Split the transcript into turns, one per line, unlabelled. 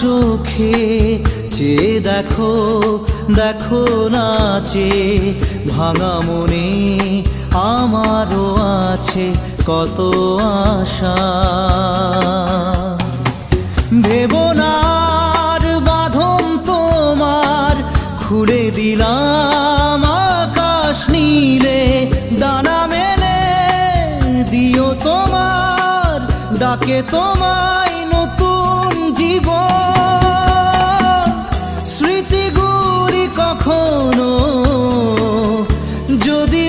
চোখে চেয়ে দেখো, দেখো নাচে ভাঙা মনে আমারও আছে কত আশা। ভেবো না আর বাঁধন তোমার, খুলে দিলাম আকাশ নীলে, ডানা মেলে দিও তোমার ডাকে তোমায় নতুন জীবন। স্মৃতিগুলি কখনো যদি